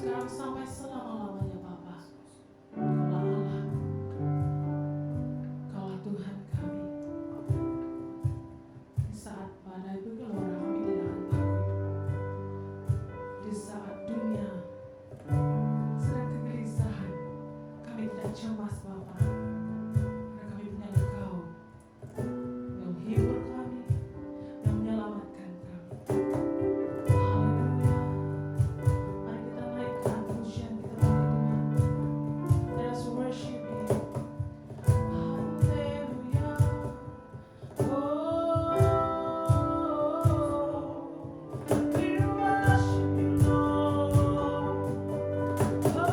sekarang sampai selama-lamanya Bapa. Kaulah Allah, Kaulah Tuhan kami. Di saat badai bergelora kami tidak akan takut. Di saat dunia sedang kegelisahan, kami tidak cemas Bapa. Karena kami punya Engkau yang menghibur kami, yang menyelamatkan kami. Haleluya. Mari kita naikkan pujian kita bagi Tuhan. Let us worship Him. Haleluya. Oh, we worship You, Lord. Oh,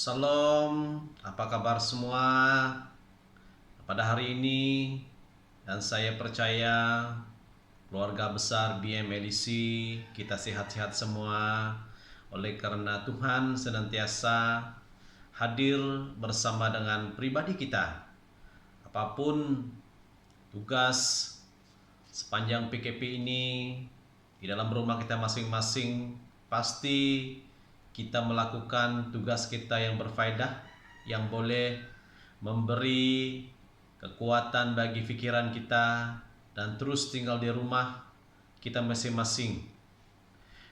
Shalom, apa kabar semua? Pada hari ini, dan saya percaya keluarga besar BMLC kita sehat-sehat semua, oleh karena Tuhan senantiasa hadir bersama dengan pribadi kita. Apapun tugas sepanjang PKP ini di dalam rumah kita masing-masing, pasti kita melakukan tugas kita yang berfaedah, yang boleh memberi kekuatan bagi pikiran kita dan terus tinggal di rumah kita masing-masing.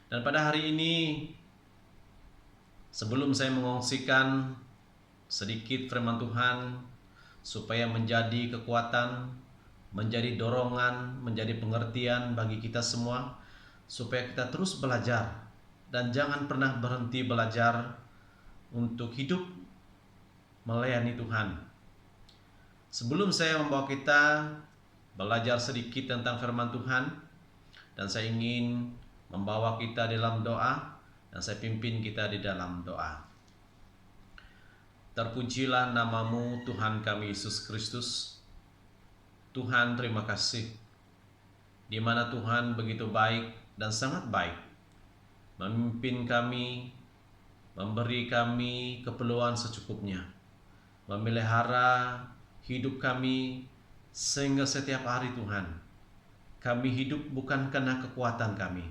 Dan pada hari ini, sebelum saya mengongsikan sedikit firman Tuhan supaya menjadi kekuatan, menjadi dorongan, menjadi pengertian bagi kita semua, supaya kita terus belajar dan jangan pernah berhenti belajar untuk hidup melayani Tuhan. Sebelum saya membawa kita belajar sedikit tentang firman Tuhan, dan saya ingin membawa kita dalam doa, dan saya pimpin kita di dalam doa. Terpujilah namamu Tuhan kami Yesus Kristus. Tuhan, terima kasih, di mana Tuhan begitu baik dan sangat baik memimpin kami, memberi kami keperluan secukupnya, memelihara hidup kami, sehingga setiap hari Tuhan, kami hidup bukan karena kekuatan kami.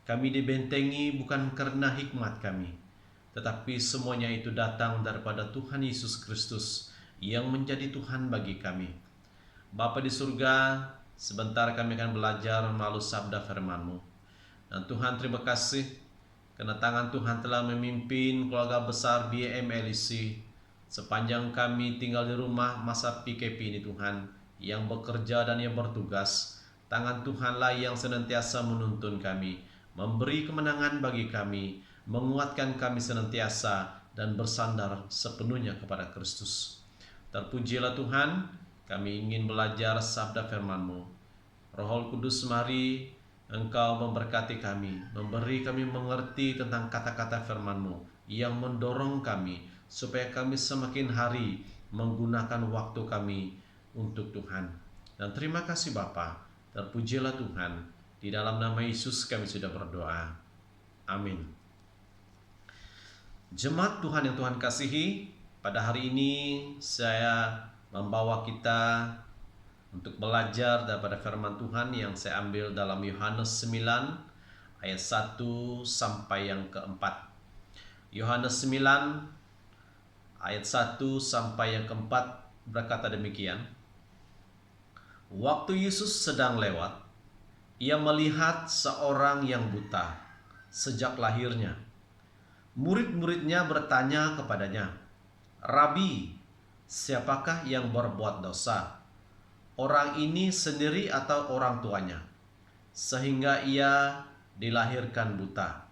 Kami dibentengi bukan karena hikmat kami, tetapi semuanya itu datang daripada Tuhan Yesus Kristus yang menjadi Tuhan bagi kami. Bapa di surga, sebentar kami akan belajar melalui sabda firman-Mu. Dan Tuhan, terima kasih karena tangan Tuhan telah memimpin keluarga besar BMLC sepanjang kami tinggal di rumah masa PKP ini Tuhan, yang bekerja dan yang bertugas. Tangan Tuhanlah yang senantiasa menuntun kami, memberi kemenangan bagi kami, menguatkan kami senantiasa dan bersandar sepenuhnya kepada Kristus. Terpujilah Tuhan, kami ingin belajar sabda firman-Mu. Roh Kudus, mari Engkau memberkati kami, memberi kami mengerti tentang kata-kata firman-Mu yang mendorong kami supaya kami semakin hari menggunakan waktu kami untuk Tuhan. Dan terima kasih Bapa, terpujilah Tuhan. Di dalam nama Yesus kami sudah berdoa. Amin. Jemaat Tuhan yang Tuhan kasihi, pada hari ini saya membawa kita untuk belajar daripada firman Tuhan yang saya ambil dalam Yohanes 9 ayat 1 sampai yang keempat. Yohanes 9 ayat 1 sampai yang keempat berkata demikian. Waktu Yesus sedang lewat, ia melihat seorang yang buta sejak lahirnya. Murid-muridnya bertanya kepadanya, "Rabi, siapakah yang berbuat dosa? Orang ini sendiri atau orang tuanya? sehingga ia dilahirkan buta?"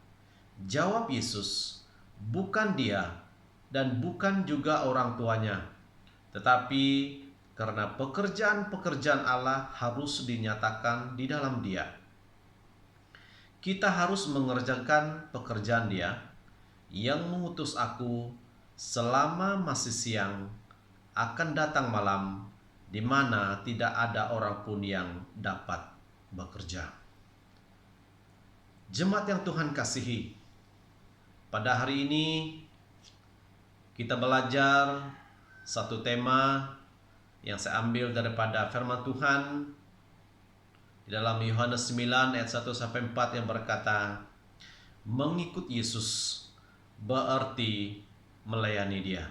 Jawab Yesus, "Bukan dia dan bukan juga orang tuanya, tetapi karena pekerjaan-pekerjaan Allah harus dinyatakan di dalam dia. Kita harus mengerjakan pekerjaan Dia yang mengutus aku selama masih siang. Akan datang malam di mana tidak ada orang pun yang dapat bekerja." Jemaat yang Tuhan kasihi, pada hari ini kita belajar satu tema yang saya ambil daripada firman Tuhan di dalam Yohanes 9 ayat 1 sampai 4 yang berkata, mengikut Yesus berarti melayani Dia.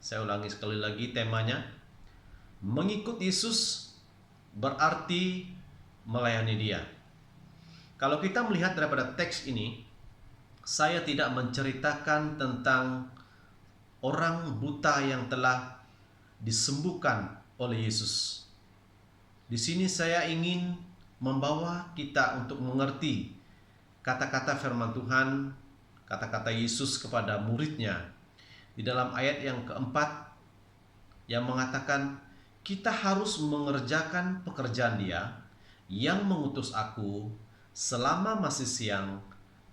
Saya ulangi sekali lagi temanya. Mengikut Yesus berarti melayani Dia. Kalau kita melihat daripada teks ini, saya tidak menceritakan tentang orang buta yang telah disembuhkan oleh Yesus. Di sini saya ingin membawa kita untuk mengerti kata-kata firman Tuhan, kata-kata Yesus kepada muridnya di dalam ayat yang keempat yang mengatakan kita harus mengerjakan pekerjaan Dia yang mengutus aku selama masih siang.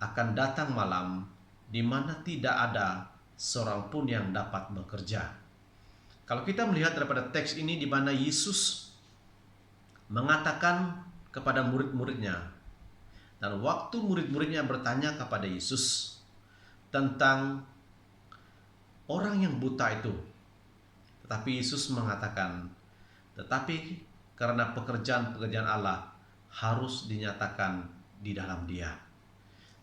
Akan datang malam di mana tidak ada seorang pun yang dapat bekerja. Kalau kita melihat daripada teks ini di mana Yesus mengatakan kepada murid-muridnya, dan waktu murid-muridnya bertanya kepada Yesus tentang orang yang buta itu, tetapi Yesus mengatakan, tetapi karena pekerjaan-pekerjaan Allah harus dinyatakan di dalam Dia.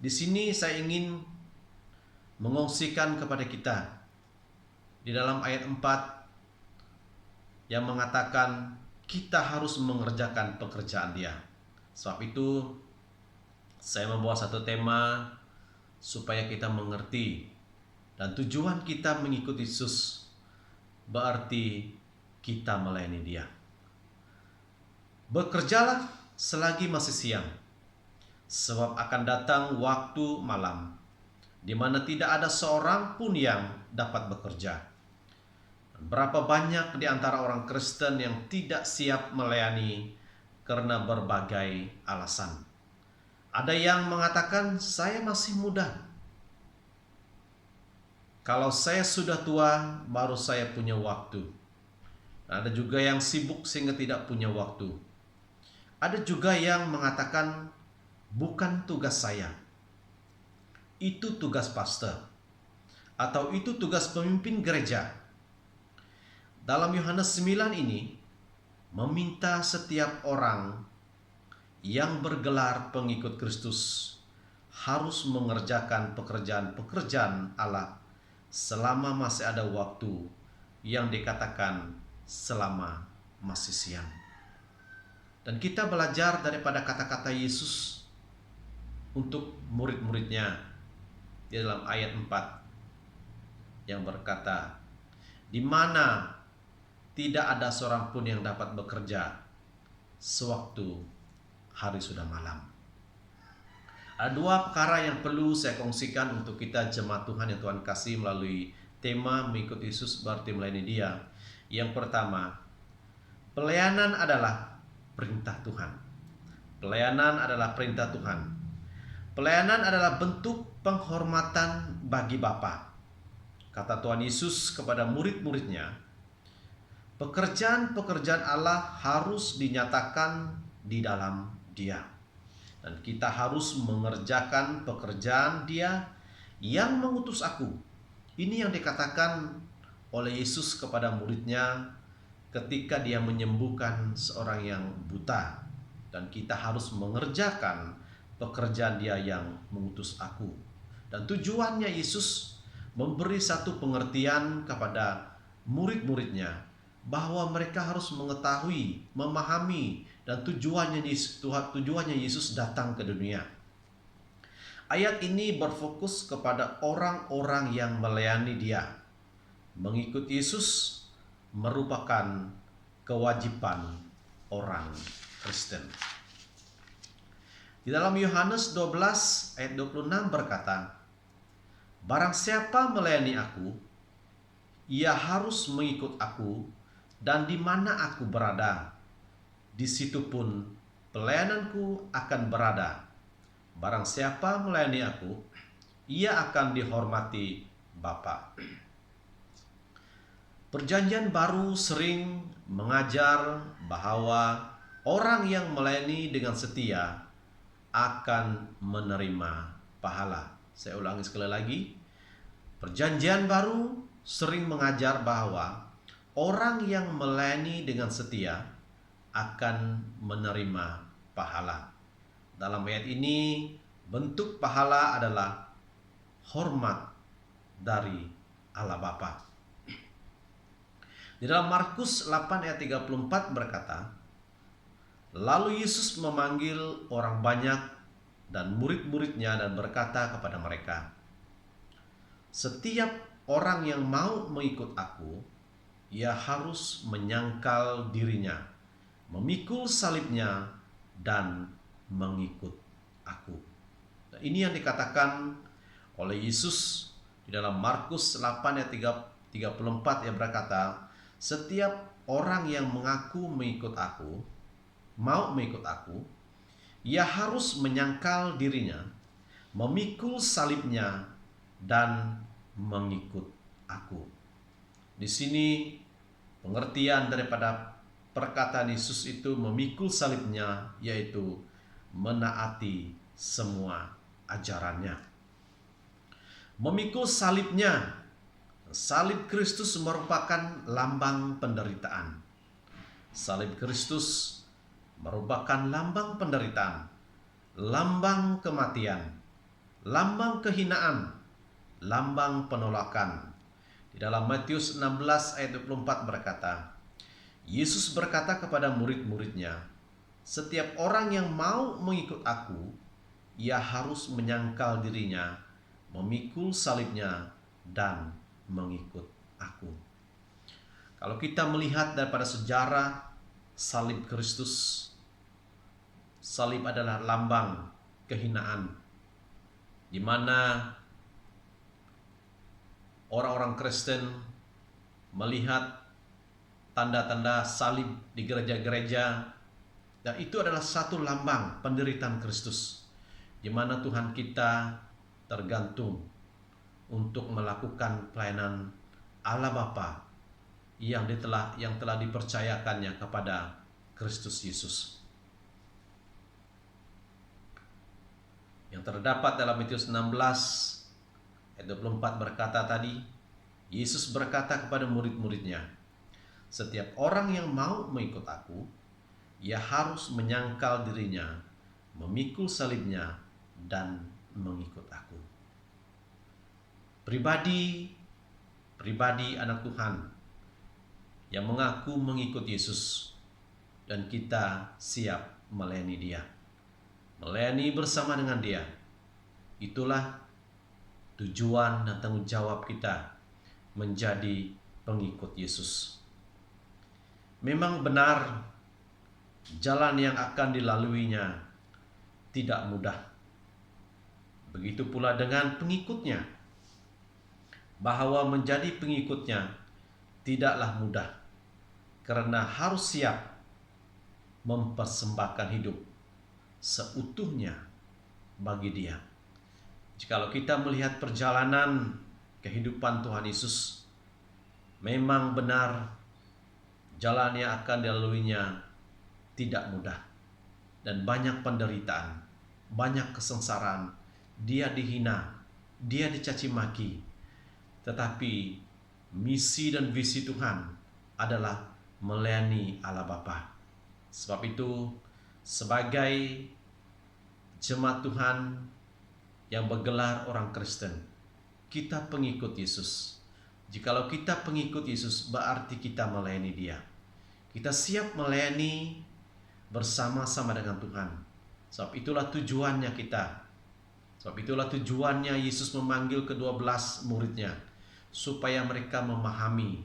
Di sini saya ingin mengongsikan kepada kita di dalam ayat 4 yang mengatakan kita harus mengerjakan pekerjaan Dia. Sebab itu saya membawa satu tema supaya kita mengerti, dan tujuan kita mengikuti Yesus berarti kita melayani Dia. Bekerjalah selagi masih siang, sebab akan datang waktu malam di mana tidak ada seorang pun yang dapat bekerja. Berapa banyak di antara orang Kristen yang tidak siap melayani karena berbagai alasan. Ada yang mengatakan, saya masih muda. Kalau saya sudah tua, baru saya punya waktu. Ada juga yang sibuk sehingga tidak punya waktu. Ada juga yang mengatakan, bukan tugas saya. Itu tugas pastor. Atau itu tugas pemimpin gereja. Dalam Yohanes 9 ini meminta setiap orang yang bergelar pengikut Kristus harus mengerjakan pekerjaan-pekerjaan Allah selama masih ada waktu, yang dikatakan selama masih siang. Dan kita belajar daripada kata-kata Yesus untuk murid-muridnya di dalam ayat 4 yang berkata, di mana tidak ada seorang pun yang dapat bekerja sewaktu hari sudah malam. Ada dua perkara yang perlu saya kongsikan untuk kita jemaat Tuhan yang Tuhan kasih melalui tema mengikuti Yesus berarti melayani Dia. Yang pertama, pelayanan adalah perintah Tuhan. Pelayanan adalah perintah Tuhan. Pelayanan adalah bentuk penghormatan bagi Bapa. Kata Tuhan Yesus kepada murid-muridnya, pekerjaan-pekerjaan Allah harus dinyatakan di dalam Dia. Dan kita harus mengerjakan pekerjaan Dia yang mengutus aku. Ini yang dikatakan oleh Yesus kepada muridnya ketika Dia menyembuhkan seorang yang buta. Dan kita harus mengerjakan pekerjaan Dia yang mengutus aku. Dan tujuannya Yesus memberi satu pengertian kepada murid-muridnya bahwa mereka harus mengetahui, memahami, dan tujuannya Yesus datang ke dunia. Ayat ini berfokus kepada orang-orang yang melayani Dia. Mengikuti Yesus merupakan kewajiban orang Kristen. Di dalam Yohanes 12 ayat 26 berkata, "Barang siapa melayani aku, ia harus mengikut aku, dan di mana aku berada, di situ pun pelayananku akan berada. Barang siapa melayani aku, ia akan dihormati Bapa." Perjanjian Baru sering mengajar bahwa orang yang melayani dengan setia akan menerima pahala. Saya ulangi sekali lagi. Perjanjian Baru sering mengajar bahwa orang yang melayani dengan setia akan menerima pahala. Dalam ayat ini, bentuk pahala adalah hormat dari Allah Bapa. Di dalam Markus 8 ayat 34 berkata, "Lalu Yesus memanggil orang banyak dan murid-muridnya dan berkata kepada mereka, 'Setiap orang yang mau mengikut aku, ia harus menyangkal dirinya, memikul salibnya, dan mengikut aku.'" Nah, ini yang dikatakan oleh Yesus di dalam Markus 8 ayat 34 yang berkata, "Setiap orang yang mengaku mau mengikut aku, ia harus menyangkal dirinya, memikul salibnya, dan mengikut aku." Di sini pengertian daripada perkataan Yesus itu memikul salibnya, yaitu menaati semua ajarannya. Memikul salibnya, salib Kristus merupakan lambang penderitaan. Salib Kristus merupakan lambang penderitaan, lambang kematian, lambang kehinaan, lambang penolakan. Di dalam Matius 16 ayat 24 berkata, Yesus berkata kepada murid-muridnya, "Setiap orang yang mau mengikut aku, ia harus menyangkal dirinya, memikul salibnya, dan mengikut aku." Kalau kita melihat daripada sejarah salib Kristus, salib adalah lambang kehinaan, di mana orang-orang Kristen melihat tanda-tanda salib di gereja-gereja, dan itu adalah satu lambang penderitaan Kristus, di mana Tuhan kita tergantung untuk melakukan pelayanan Allah Bapa yang telah dipercayakannya kepada Kristus Yesus. Yang terdapat dalam Matius 16 ayat 24 berkata tadi, Yesus berkata kepada murid-muridnya, "Setiap orang yang mau mengikut aku, ia harus menyangkal dirinya, memikul salibnya, dan mengikut aku." Pribadi anak Tuhan yang mengaku mengikut Yesus, dan kita siap melayani Dia, melayani bersama dengan Dia. Itulah tujuan dan tanggung jawab kita menjadi pengikut Yesus. Memang benar, jalan yang akan dilaluinya tidak mudah. Begitu pula dengan pengikutnya, bahwa menjadi pengikutnya tidaklah mudah, karena harus siap mempersembahkan hidup seutuhnya bagi Dia. Jikalau kita melihat perjalanan kehidupan Tuhan Yesus, memang benar jalan yang akan dilaluinya tidak mudah, dan banyak penderitaan, banyak kesengsaraan. Dia dihina, Dia dicaci maki. Tetapi misi dan visi Tuhan adalah melayani Allah Bapa. Sebab itu, sebagai jemaat Tuhan yang bergelar orang Kristen, kita pengikut Yesus. Jikalau kita pengikut Yesus, berarti kita melayani Dia. Kita siap melayani bersama-sama dengan Tuhan. Sebab itulah tujuannya kita. Sebab itulah tujuannya Yesus memanggil ke-12 muridnya, supaya mereka memahami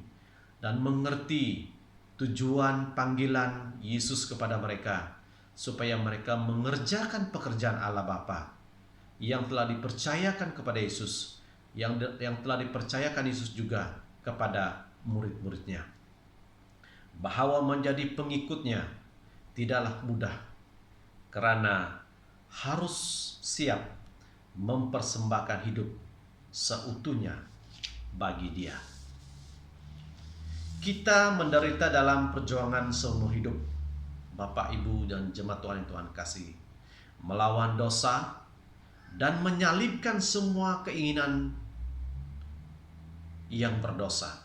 dan mengerti tujuan panggilan Yesus kepada mereka, supaya mereka mengerjakan pekerjaan Allah Bapa yang telah dipercayakan kepada Yesus, yang telah dipercayakan Yesus juga kepada murid-muridnya. Bahwa menjadi pengikutnya tidaklah mudah, karena harus siap mempersembahkan hidup seutuhnya bagi Dia. Kita menderita dalam perjuangan seumur hidup, Bapak, Ibu, dan jemaat Tuhan yang Tuhan kasih, melawan dosa dan menyalibkan semua keinginan yang berdosa.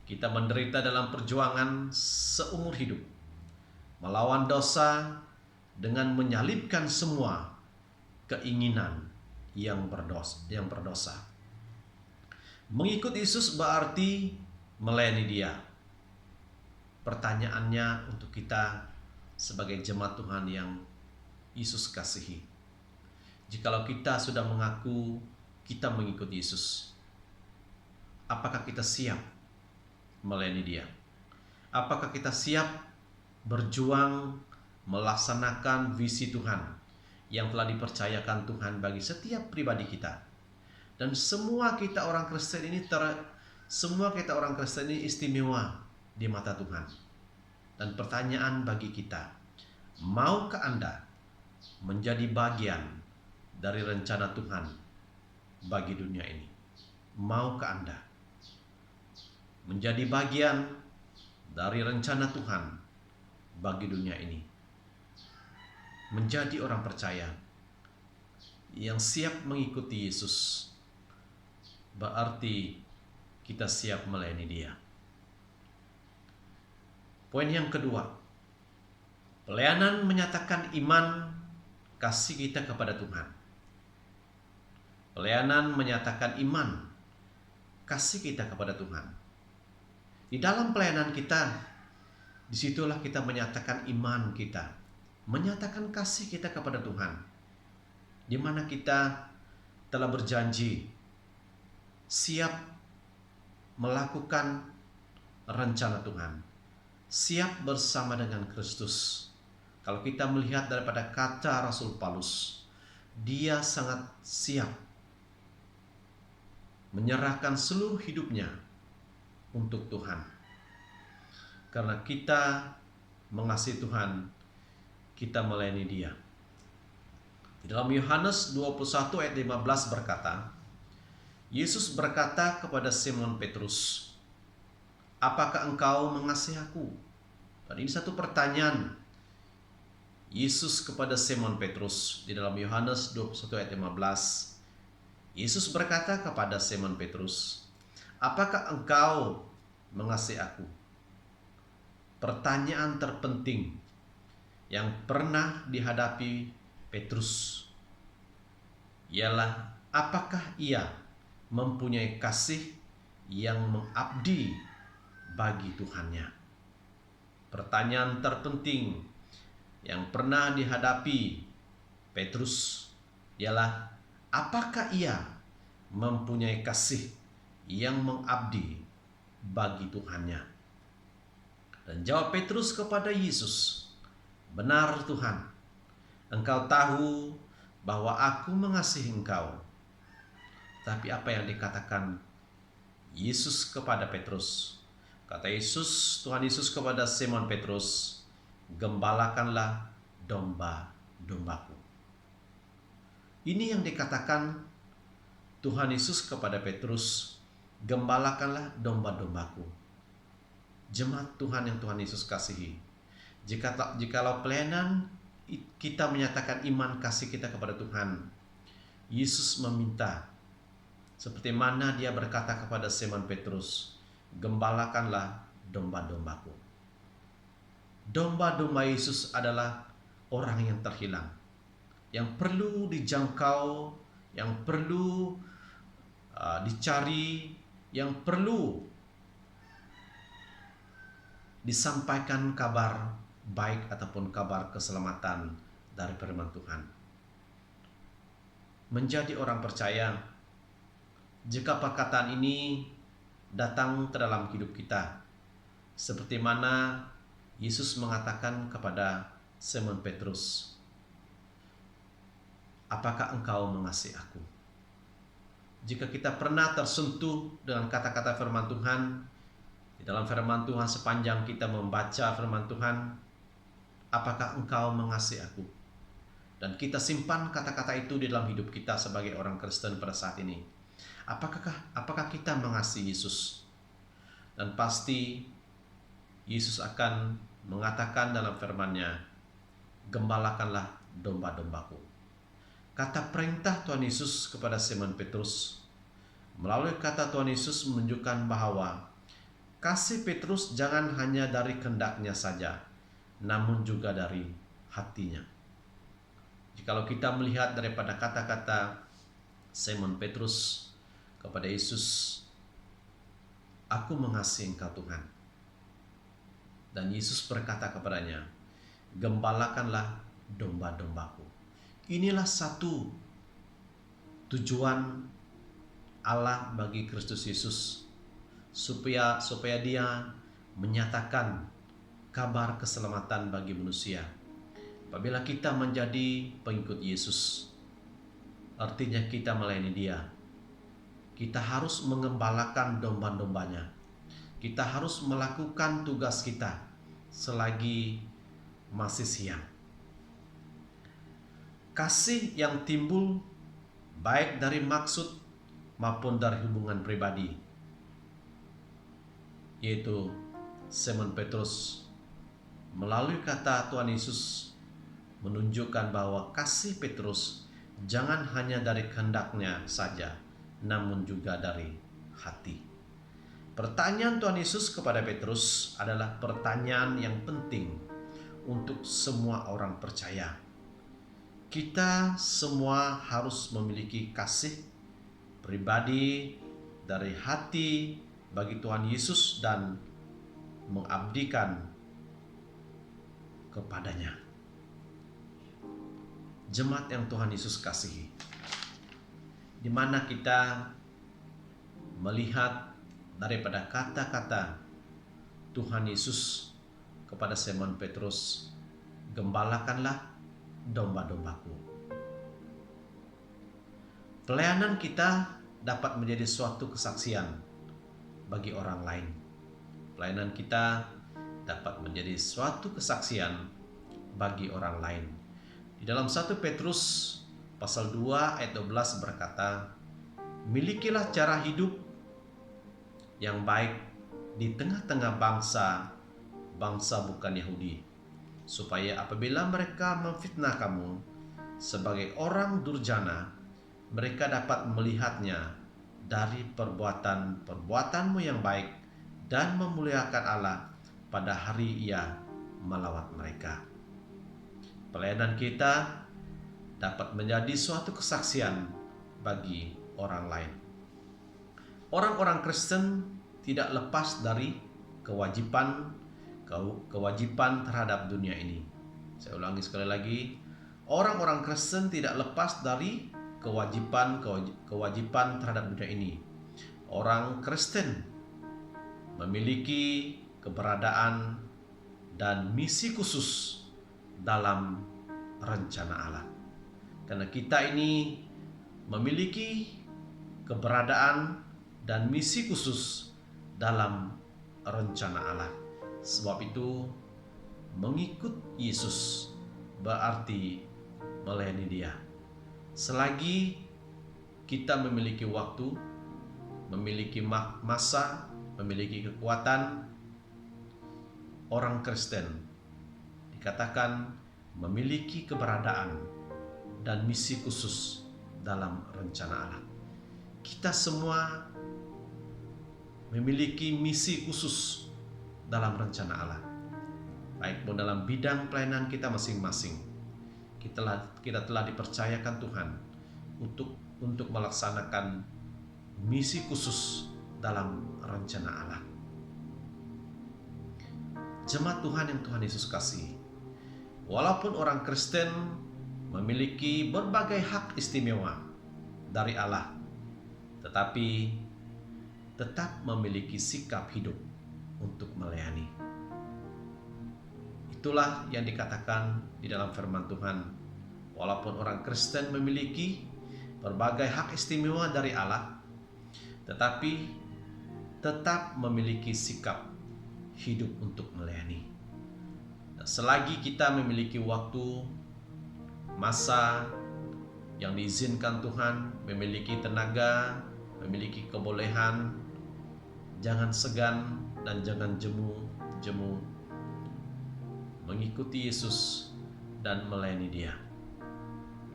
Kita menderita dalam perjuangan seumur hidup, melawan dosa dengan menyalibkan semua keinginan yang berdosa. Mengikut Yesus berarti melayani Dia. Pertanyaannya untuk kita sebagai jemaat Tuhan yang Yesus kasihi, jikalau kita sudah mengaku kita mengikut Yesus, apakah kita siap melayani Dia? Apakah kita siap berjuang melaksanakan visi Tuhan yang telah dipercayakan Tuhan bagi setiap pribadi kita? Dan semua kita orang Kristen ini istimewa di mata Tuhan. Dan pertanyaan bagi kita, maukah Anda menjadi bagian dari rencana Tuhan bagi dunia ini? Maukah Anda menjadi bagian dari rencana Tuhan bagi dunia ini? Menjadi orang percaya yang siap mengikuti Yesus berarti kita siap melayani Dia. Poin yang kedua, pelayanan menyatakan iman kasih kita kepada Tuhan. Pelayanan menyatakan iman kasih kita kepada Tuhan. Di dalam pelayanan kita, disitulah kita menyatakan iman kita, menyatakan kasih kita kepada Tuhan, di mana kita telah berjanji siap melakukan rencana Tuhan, siap bersama dengan Kristus. Kalau kita melihat daripada kata Rasul Paulus, dia sangat siap menyerahkan seluruh hidupnya untuk Tuhan. Karena kita mengasihi Tuhan, kita melayani Dia. Di dalam Yohanes 21 ayat 15 berkata, Yesus berkata kepada Simon Petrus, apakah engkau mengasihi aku? Dan ini satu pertanyaan Yesus kepada Simon Petrus di dalam Yohanes 21 ayat 15. Yesus berkata kepada Simon Petrus, apakah engkau mengasihi aku? Pertanyaan terpenting yang pernah dihadapi Petrus ialah apakah ia mempunyai kasih yang mengabdi bagi Tuhannya. Pertanyaan terpenting yang pernah dihadapi Petrus ialah apakah ia mempunyai kasih yang mengabdi bagi Tuhannya. Dan jawab Petrus kepada Yesus, benar Tuhan, Engkau tahu bahwa aku mengasihi Engkau. Tapi apa yang dikatakan Yesus kepada Petrus? Kata Yesus, Tuhan Yesus kepada Simon Petrus, gembalakanlah domba-dombaku. Ini yang dikatakan Tuhan Yesus kepada Petrus, gembalakanlah domba-dombaku. Jemaat Tuhan yang Tuhan Yesus kasihi, jikalau pelayanan kita menyatakan iman kasih kita kepada Tuhan, Yesus meminta seperti mana dia berkata kepada Simon Petrus, gembalakanlah domba-dombaku. Domba-domba Yesus adalah orang yang terhilang, yang perlu dijangkau, yang perlu dicari, yang perlu disampaikan kabar baik ataupun kabar keselamatan dari firman Tuhan. Menjadi orang percaya, jika perkataan ini datang ke dalam hidup kita, seperti mana Yesus mengatakan kepada Simon Petrus, apakah engkau mengasihi aku? Jika kita pernah tersentuh dengan kata-kata firman Tuhan, di dalam firman Tuhan sepanjang kita membaca firman Tuhan, apakah engkau mengasihi aku? Dan kita simpan kata-kata itu di dalam hidup kita sebagai orang Kristen pada saat ini. Apakah kita mengasihi Yesus? Dan pasti Yesus akan mengatakan dalam firman-Nya, gembalakanlah domba-dombaku. Kata perintah Tuhan Yesus kepada Simon Petrus, melalui kata Tuhan Yesus menunjukkan bahwa kasih Petrus jangan hanya dari kehendaknya saja, namun juga dari hatinya. Jikalau kita melihat daripada kata-kata Simon Petrus kepada Yesus, aku mengasihi engkau Tuhan. Dan Yesus berkata kepadanya, gembalakanlah domba-dombaku. Inilah satu tujuan Allah bagi Kristus Yesus, supaya dia menyatakan kabar keselamatan bagi manusia. Apabila kita menjadi pengikut Yesus, artinya kita melayani Dia. Kita harus mengembalakan domba-dombanya. Kita harus melakukan tugas kita selagi masih siang. Kasih yang timbul baik dari maksud maupun dari hubungan pribadi, yaitu Simon Petrus melalui kata Tuhan Yesus menunjukkan bahwa kasih Petrus jangan hanya dari kehendaknya saja, namun juga dari hati. Pertanyaan Tuhan Yesus kepada Petrus adalah pertanyaan yang penting untuk semua orang percaya. Kita semua harus memiliki kasih pribadi dari hati bagi Tuhan Yesus dan mengabdikan kepadanya. Jemaat yang Tuhan Yesus kasihi, di mana kita melihat daripada kata-kata Tuhan Yesus kepada Simon Petrus, gembalakanlah domba-dombaku. Pelayanan kita dapat menjadi suatu kesaksian bagi orang lain. Pelayanan kita dapat menjadi suatu kesaksian bagi orang lain. Di dalam 1 Petrus pasal 2 ayat 12 berkata, milikilah cara hidup yang baik di tengah-tengah bangsa bukan Yahudi, supaya apabila mereka memfitnah kamu sebagai orang durjana, mereka dapat melihatnya dari perbuatanmu yang baik dan memuliakan Allah pada hari Ia melawat mereka. Pelayanan kita dapat menjadi suatu kesaksian bagi orang lain. Orang-orang Kristen tidak lepas dari kewajiban terhadap dunia ini. Saya ulangi sekali lagi, orang-orang Kristen tidak lepas dari kewajiban terhadap dunia ini. Orang Kristen memiliki keberadaan dan misi khusus dalam rencana Allah. Karena kita ini memiliki keberadaan dan misi khusus dalam rencana Allah. Sebab itu mengikut Yesus berarti melayani Dia. Selagi kita memiliki waktu, memiliki masa, memiliki kekuatan, orang Kristen dikatakan memiliki keberadaan dan misi khusus dalam rencana Allah. Kita semua memiliki misi khusus dalam rencana Allah, baik pun dalam bidang pelayanan kita masing-masing. Kita telah dipercayakan Tuhan untuk melaksanakan misi khusus dalam rencana Allah. Jemaat Tuhan yang Tuhan Yesus kasihi, walaupun orang Kristen memiliki berbagai hak istimewa dari Allah, tetapi tetap memiliki sikap hidup untuk melayani. Itulah yang dikatakan di dalam firman Tuhan. Walaupun orang Kristen memiliki berbagai hak istimewa dari Allah, tetapi tetap memiliki sikap hidup untuk melayani. Dan selagi kita memiliki waktu, masa yang diizinkan Tuhan, memiliki tenaga, memiliki kebolehan, jangan segan dan jangan jemu mengikuti Yesus dan melayani Dia.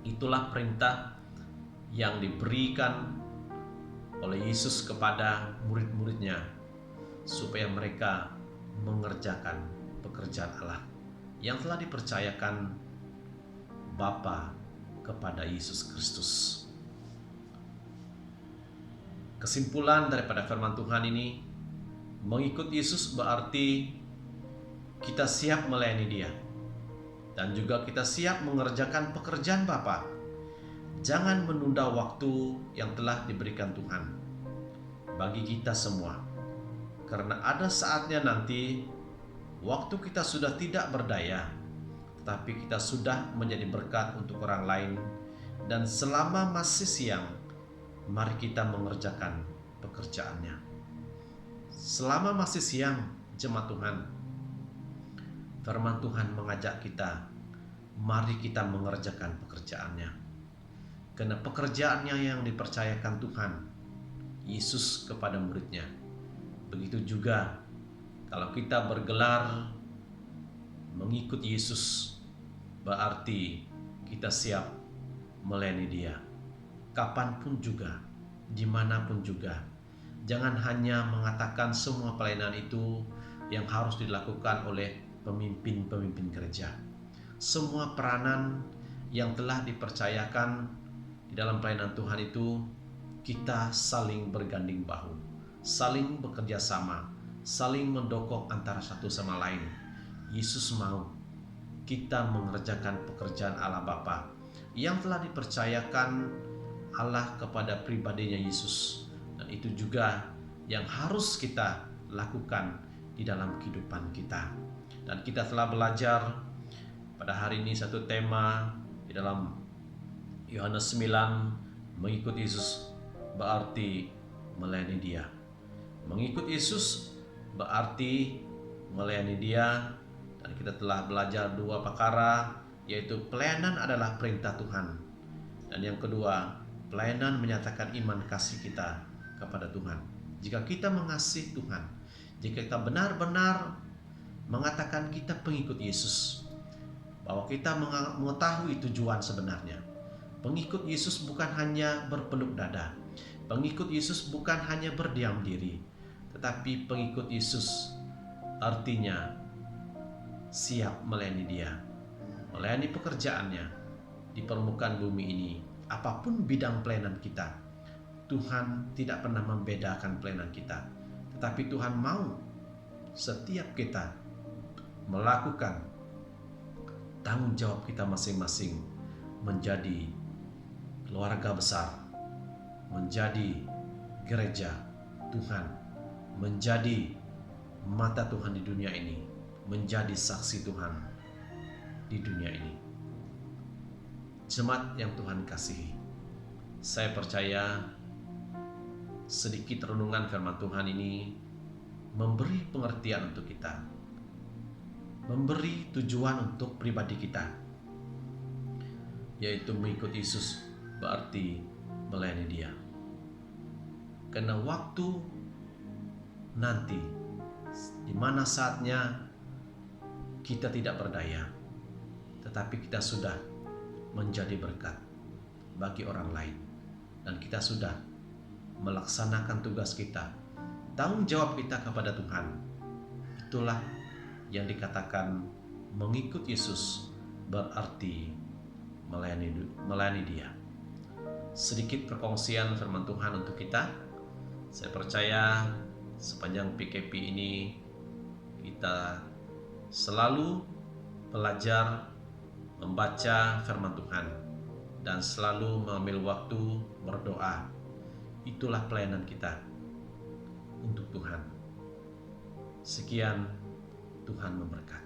Itulah perintah yang diberikan oleh Yesus kepada murid-muridnya supaya mereka mengerjakan pekerjaan Allah yang telah dipercayakan Bapa kepada Yesus Kristus. Kesimpulan daripada firman Tuhan ini, mengikut Yesus berarti kita siap melayani Dia dan juga kita siap mengerjakan pekerjaan Bapa. Jangan menunda waktu yang telah diberikan Tuhan bagi kita semua, karena ada saatnya nanti waktu kita sudah tidak berdaya, tetapi kita sudah menjadi berkat untuk orang lain. Dan selama masih siang, mari kita mengerjakan pekerjaannya. Selama masih siang, jemaat Tuhan, firman Tuhan mengajak kita, mari kita mengerjakan pekerjaannya. Karena pekerjaannya yang dipercayakan Tuhan Yesus kepada muridnya. Begitu juga kalau kita bergelar mengikut Yesus, berarti kita siap melayani Dia kapanpun juga, dimanapun juga. Jangan hanya mengatakan semua pelayanan itu yang harus dilakukan oleh pemimpin-pemimpin gereja. Semua peranan yang telah dipercayakan di dalam pelayanan Tuhan itu, kita saling berganding bahu, saling bekerja sama, saling mendokong antara satu sama lain. Yesus mau kita mengerjakan pekerjaan Allah Bapa yang telah dipercayakan Allah kepada pribadinya Yesus. Dan itu juga yang harus kita lakukan di dalam kehidupan kita. Dan kita telah belajar pada hari ini satu tema di dalam Yohanes 9, mengikut Yesus berarti melayani Dia. Mengikut Yesus berarti melayani Dia. Dan kita telah belajar dua perkara, yaitu pelayanan adalah perintah Tuhan, dan yang kedua, pelayanan menyatakan iman kasih kita kepada Tuhan. Jika kita mengasihi Tuhan, jika kita benar-benar mengatakan kita pengikut Yesus, bahwa kita mengetahui tujuan sebenarnya. Pengikut Yesus bukan hanya berpeluk dada, pengikut Yesus bukan hanya berdiam diri, tetapi pengikut Yesus artinya siap melayani Dia, melayani pekerjaannya di permukaan bumi ini. Apapun bidang pelayanan kita, Tuhan tidak pernah membedakan pelayanan kita, tetapi Tuhan mau setiap kita melakukan tanggung jawab kita masing-masing, menjadi keluarga besar, menjadi gereja Tuhan, menjadi mata Tuhan di dunia ini, menjadi saksi Tuhan di dunia ini. Jemaat yang Tuhan kasihi, saya percaya sedikit renungan firman Tuhan ini memberi pengertian untuk kita, memberi tujuan untuk pribadi kita, yaitu mengikut Yesus berarti melayani Dia. Karena waktu nanti, di mana saatnya kita tidak berdaya, tetapi kita sudah menjadi berkat bagi orang lain, dan kita sudah melaksanakan tugas kita, tanggung jawab kita kepada Tuhan. Itulah yang dikatakan mengikut Yesus berarti melayani Dia. Sedikit perkongsian firman Tuhan untuk kita. Saya percaya sepanjang PKP ini kita selalu belajar membaca firman Tuhan dan selalu mengambil waktu berdoa. Itulah pelayanan kita untuk Tuhan. Sekian, Tuhan memberkati.